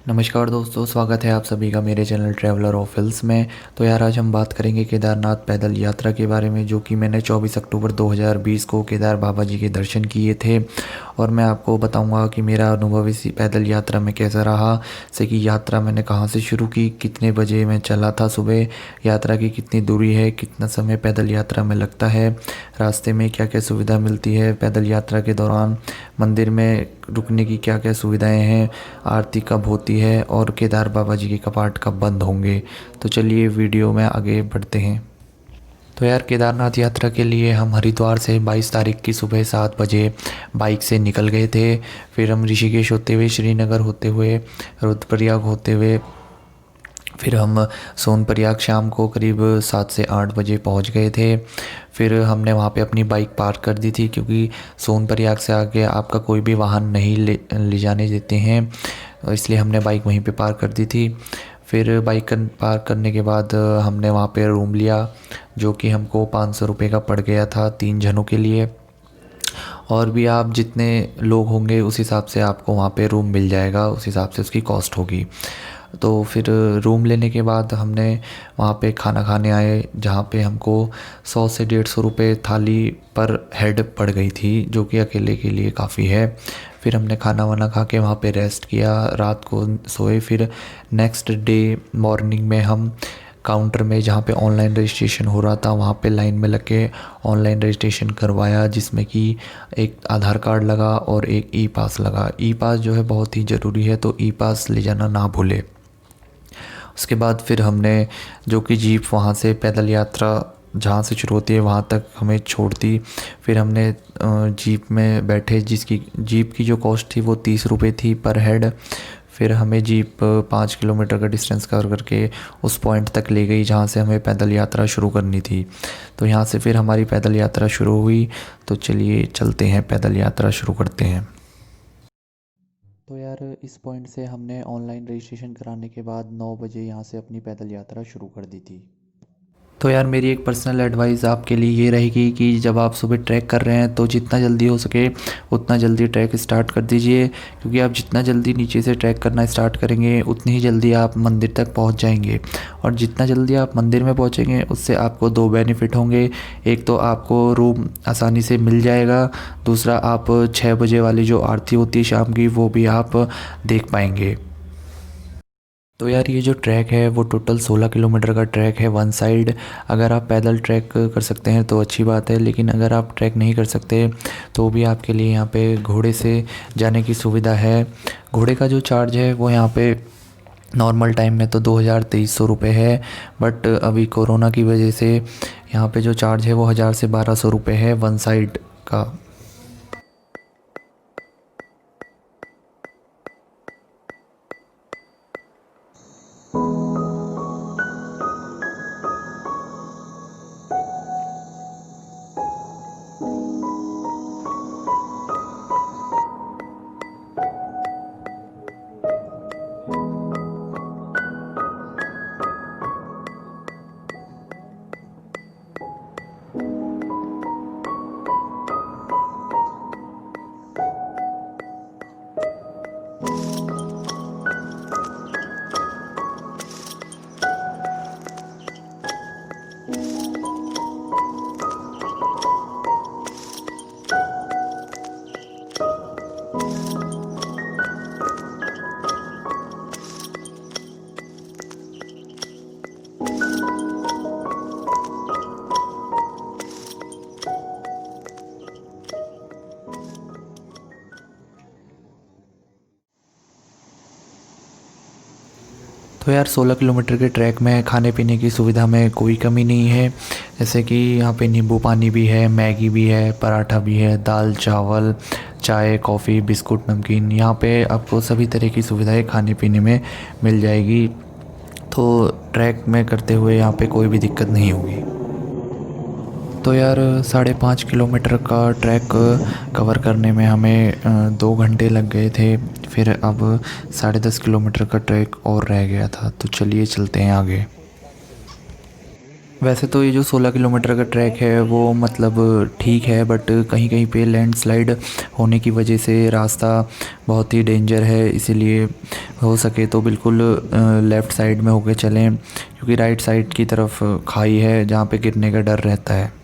नमस्कार दोस्तों, स्वागत है आप सभी का मेरे चैनल ट्रैवलर ऑफ हिल्स में। तो यार आज हम बात करेंगे केदारनाथ पैदल यात्रा के बारे में, जो कि मैंने 24 अक्टूबर 2020 को केदार बाबा जी के दर्शन किए थे। और मैं आपको बताऊंगा कि मेरा अनुभव इस पैदल यात्रा में कैसा रहा। जैसे कि यात्रा मैंने कहाँ से शुरू की, कितने बजे मैं चला था सुबह, यात्रा की कितनी दूरी है, कितना समय पैदल यात्रा में लगता है, रास्ते में क्या क्या सुविधा मिलती है पैदल यात्रा के दौरान, मंदिर में रुकने की क्या क्या सुविधाएं हैं, आरती कब होती है और केदार बाबा जी के कपाट कब बंद होंगे। तो चलिए वीडियो में आगे बढ़ते हैं। तो यार केदारनाथ यात्रा के लिए हम हरिद्वार से 22 तारीख की सुबह 7 बजे बाइक से निकल गए थे। फिर हम ऋषिकेश होते हुए, श्रीनगर होते हुए, रुद्रप्रयाग होते हुए, फिर हम सोनप्रयाग शाम को करीब 7 से 8 बजे पहुंच गए थे। फिर हमने वहां पे अपनी बाइक पार्क कर दी थी, क्योंकि सोनप्रयाग से आगे आपका कोई भी वाहन नहीं ले जाने देते हैं, इसलिए हमने बाइक वहीं पे पार्क कर दी थी। फिर बाइक पार्क करने के बाद हमने वहाँ पे रूम लिया, जो कि हमको 500 रुपये का पड़ गया था 3 जनों के लिए। और भी आप जितने लोग होंगे उस हिसाब से आपको वहाँ पे रूम मिल जाएगा, उस हिसाब से उसकी कॉस्ट होगी। तो फिर रूम लेने के बाद हमने वहाँ पे खाना खाने आए, जहाँ पे हमको 100 से 150 रुपये थाली पर हेड पड़ गई थी, जो कि अकेले के लिए काफ़ी है। फिर हमने खाना वाना खा के वहाँ पे रेस्ट किया, रात को सोए। फिर नेक्स्ट डे मॉर्निंग में हम काउंटर में, जहाँ पे ऑनलाइन रजिस्ट्रेशन हो रहा था, वहाँ पे लाइन में लग के ऑनलाइन रजिस्ट्रेशन करवाया, जिसमें कि एक आधार कार्ड लगा और एक ई पास लगा। ई पास जो है बहुत ही ज़रूरी है, तो ई पास ले जाना ना भूले। उसके बाद फिर हमने, जो कि जीप वहाँ से पैदल यात्रा जहाँ से शुरू होती है वहाँ तक हमें छोड़ दी। फिर हमने जीप में बैठे, जिसकी जीप की जो कॉस्ट थी वो 30 रुपये थी पर हेड। फिर हमें जीप 5 किलोमीटर का डिस्टेंस कवर करके उस पॉइंट तक ले गई जहाँ से हमें पैदल यात्रा शुरू करनी थी। तो यहाँ से फिर हमारी पैदल यात्रा शुरू हुई। तो चलिए चलते हैं, पैदल यात्रा शुरू करते हैं। तो यार इस पॉइंट से हमने ऑनलाइन रजिस्ट्रेशन कराने के बाद 9 बजे यहाँ से अपनी पैदल यात्रा शुरू कर दी थी। तो यार मेरी एक पर्सनल एडवाइस आपके लिए ये रहेगी कि जब आप सुबह ट्रैक कर रहे हैं तो जितना जल्दी हो सके उतना जल्दी ट्रैक स्टार्ट कर दीजिए, क्योंकि आप जितना जल्दी नीचे से ट्रैक करना स्टार्ट करेंगे उतनी ही जल्दी आप मंदिर तक पहुंच जाएंगे। और जितना जल्दी आप मंदिर में पहुंचेंगे उससे आपको 2 बेनिफिट होंगे। एक तो आपको रूम आसानी से मिल जाएगा, दूसरा आप 6 बजे वाली जो आरती होती है शाम की वो भी आप देख पाएंगे। तो यार ये जो ट्रैक है वो टोटल 16 किलोमीटर का ट्रैक है वन साइड। अगर आप पैदल ट्रैक कर सकते हैं तो अच्छी बात है, लेकिन अगर आप ट्रैक नहीं कर सकते तो भी आपके लिए यहाँ पे घोड़े से जाने की सुविधा है। घोड़े का जो चार्ज है वो यहाँ पे नॉर्मल टाइम में तो 2,300 रुपये है, बट अभी कोरोना की वजह से यहाँ पे जो चार्ज है वो 1,000 से 1,200 रुपये है वन साइड का। तो यार 16 किलोमीटर के ट्रैक में खाने पीने की सुविधा में कोई कमी नहीं है। जैसे कि यहाँ पे नींबू पानी भी है, मैगी भी है, पराठा भी है, दाल चावल, चाय, कॉफ़ी, बिस्कुट, नमकीन, यहाँ पे आपको सभी तरह की सुविधाएं खाने पीने में मिल जाएगी। तो ट्रैक में करते हुए यहाँ पे कोई भी दिक्कत नहीं होगी। तो यार 5.5 किलोमीटर का ट्रैक कवर करने में हमें 2 घंटे लग गए थे। फिर अब 10.5 किलोमीटर का ट्रैक और रह गया था, तो चलिए चलते हैं आगे। वैसे तो ये जो 16 किलोमीटर का ट्रैक है वो मतलब ठीक है, बट कहीं कहीं पे लैंडस्लाइड होने की वजह से रास्ता बहुत ही डेंजर है, इसीलिए हो सके तो बिल्कुल लेफ़्ट साइड में होके चलें, क्योंकि राइट साइड की तरफ खाई है जहाँ पे गिरने का डर रहता है।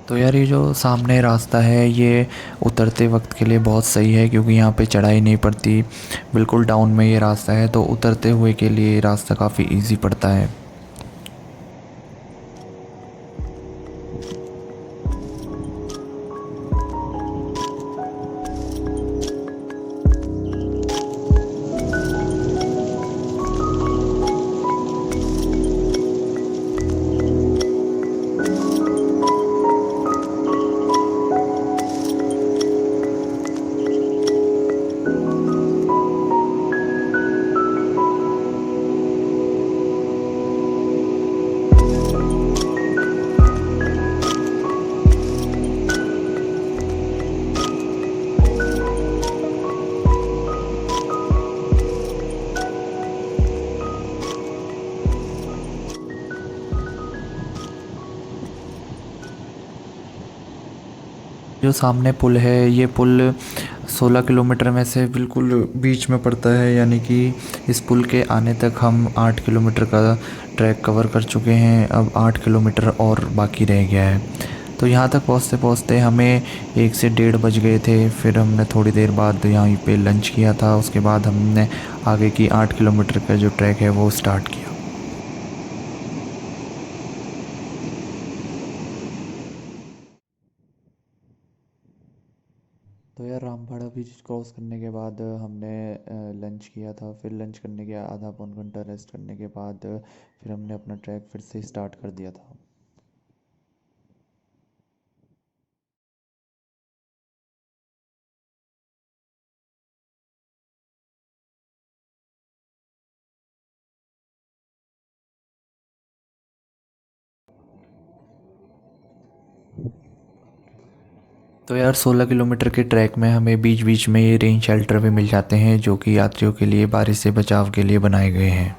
तो यार ये जो सामने रास्ता है ये उतरते वक्त के लिए बहुत सही है, क्योंकि यहाँ पे चढ़ाई नहीं पड़ती, बिल्कुल डाउन में ये रास्ता है, तो उतरते हुए के लिए ये रास्ता काफ़ी इजी पड़ता है। जो सामने पुल है ये पुल 16 किलोमीटर में से बिल्कुल बीच में पड़ता है, यानी कि इस पुल के आने तक हम 8 किलोमीटर का ट्रैक कवर कर चुके हैं, अब 8 किलोमीटर और बाकी रह गया है। तो यहाँ तक पहुँचते पहुँचते हमें 1 से 1:30 बज गए थे, फिर हमने थोड़ी देर बाद यहाँ पे लंच किया था, उसके बाद हमने आगे की 8 किलोमीटर का जो ट्रैक है वो स्टार्ट किया। तो यार रामबाड़ा ब्रिज क्रॉस करने के बाद हमने लंच किया था, फिर लंच करने के आधा पौन घंटा रेस्ट करने के बाद फिर हमने अपना ट्रैक फिर से स्टार्ट कर दिया था। तो यार 16 किलोमीटर के ट्रैक में हमें बीच बीच में ये रेन शेल्टर भी मिल जाते हैं, जो कि यात्रियों के लिए बारिश से बचाव के लिए बनाए गए हैं।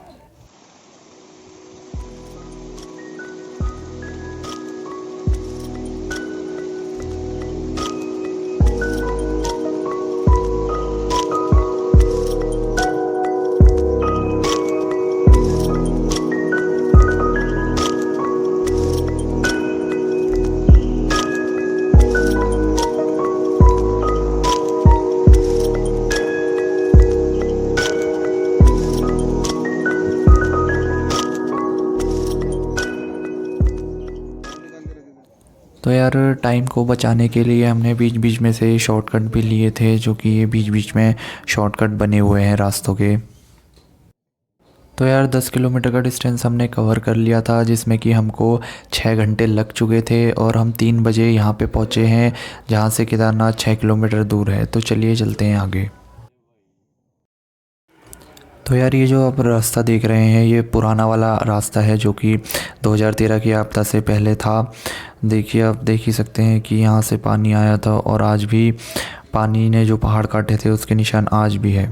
तो यार टाइम को बचाने के लिए हमने बीच बीच में से शॉर्टकट भी लिए थे, जो कि ये बीच बीच में शॉर्टकट बने हुए हैं रास्तों के। तो यार 10 किलोमीटर का डिस्टेंस हमने कवर कर लिया था, जिसमें कि हमको 6 घंटे लग चुके थे, और हम 3 बजे यहाँ पे पहुँचे हैं, जहाँ से केदारनाथ 6 किलोमीटर दूर है। तो चलिए चलते हैं आगे। तो यार ये जो आप रास्ता देख रहे हैं ये पुराना वाला रास्ता है, जो कि 2013 की आपदा से पहले था। देखिए, आप देख ही सकते हैं कि यहाँ से पानी आया था, और आज भी पानी ने जो पहाड़ काटे थे उसके निशान आज भी है।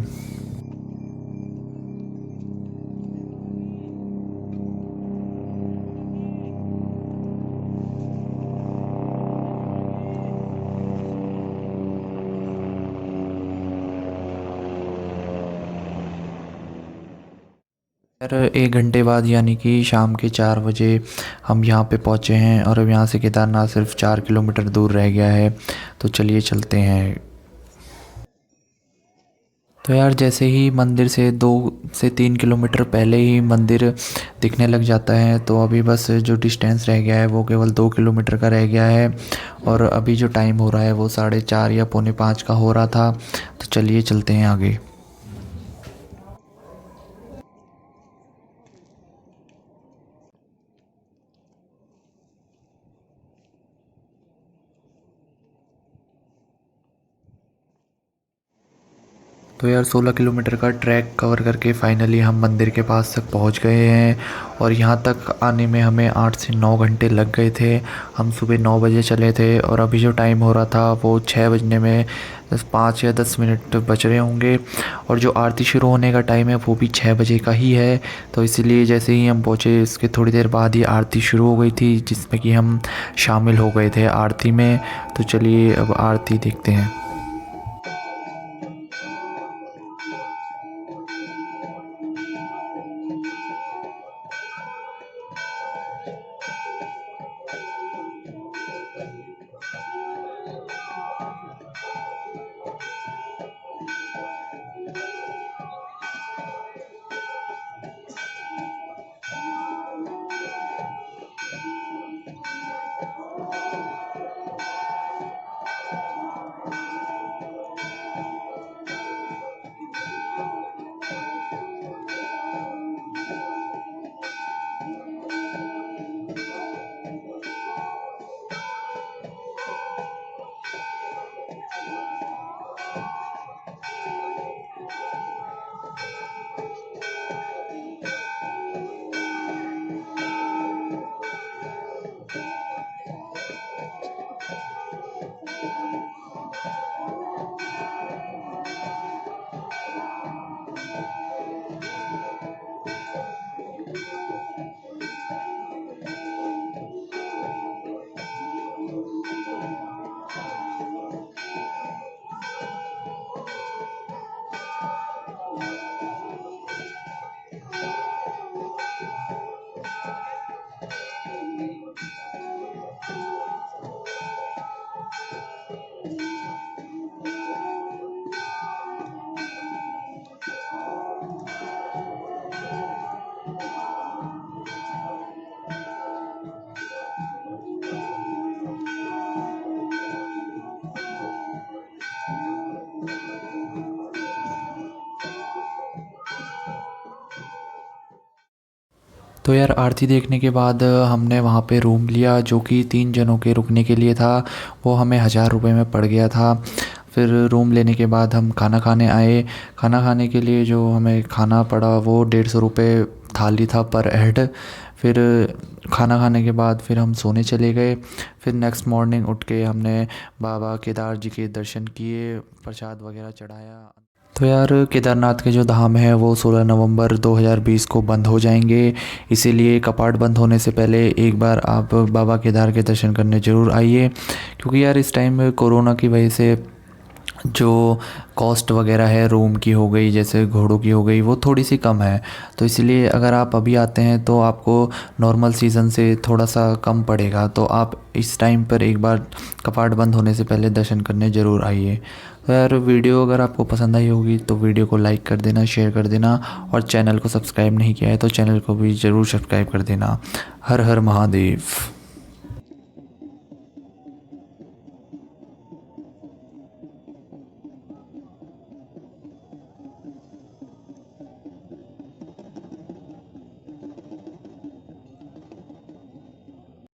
यार 1 घंटे बाद यानी कि शाम के 4 बजे हम यहाँ पे पहुँचे हैं, और अब यहाँ से केदारनाथ सिर्फ 4 किलोमीटर दूर रह गया है। तो चलिए चलते हैं। तो यार जैसे ही मंदिर से 2 से 3 किलोमीटर पहले ही मंदिर दिखने लग जाता है, तो अभी बस जो डिस्टेंस रह गया है वो केवल 2 किलोमीटर का रह गया है, और अभी जो टाइम हो रहा है वो 4:30 या पौने 5 का हो रहा था। तो चलिए चलते हैं आगे। तो यार 16 किलोमीटर का ट्रैक कवर करके फाइनली हम मंदिर के पास तक पहुंच गए हैं और यहाँ तक आने में हमें 8 से 9 घंटे लग गए थे। हम सुबह 9 बजे चले थे और अभी जो टाइम हो रहा था वो 6 बजने में 5 या 10 मिनट बच रहे होंगे और जो आरती शुरू होने का टाइम है वो भी 6 बजे का ही है। तो इसीलिए जैसे ही हम पहुँचे इसके थोड़ी देर बाद ही आरती शुरू हो गई थी जिसमें कि हम शामिल हो गए थे आरती में। तो चलिए अब आरती देखते हैं। तो यार आरती देखने के बाद हमने वहाँ पे रूम लिया जो कि 3 जनों के रुकने के लिए था। वो हमें 1000 रुपये में पड़ गया था। फिर रूम लेने के बाद हम खाना खाने आए। खाना खाने के लिए जो हमें खाना पड़ा वो 150 रुपये थाली था पर हेड। फिर खाना खाने के बाद फिर हम सोने चले गए। फिर नेक्स्ट मॉर्निंग उठ के हमने बाबा केदार जी के दर्शन किए, प्रसाद वगैरह चढ़ाया। तो यार केदारनाथ के जो धाम है वो 16 नवंबर 2020 को बंद हो जाएंगे। इसीलिए कपाट बंद होने से पहले एक बार आप बाबा केदार के दर्शन करने ज़रूर आइए, क्योंकि यार इस टाइम कोरोना की वजह से जो कॉस्ट वगैरह है रूम की हो गई, जैसे घोड़ों की हो गई, वो थोड़ी सी कम है। तो इसलिए अगर आप अभी आते हैं तो आपको नॉर्मल सीज़न से थोड़ा सा कम पड़ेगा। तो आप इस टाइम पर एक बार कपाट बंद होने से पहले दर्शन करने ज़रूर आइए। तो यार वीडियो अगर आपको पसंद आई होगी तो वीडियो को लाइक कर देना, शेयर कर देना और चैनल को सब्सक्राइब नहीं किया है तो चैनल को भी ज़रूर सब्सक्राइब कर देना। हर हर महादेव।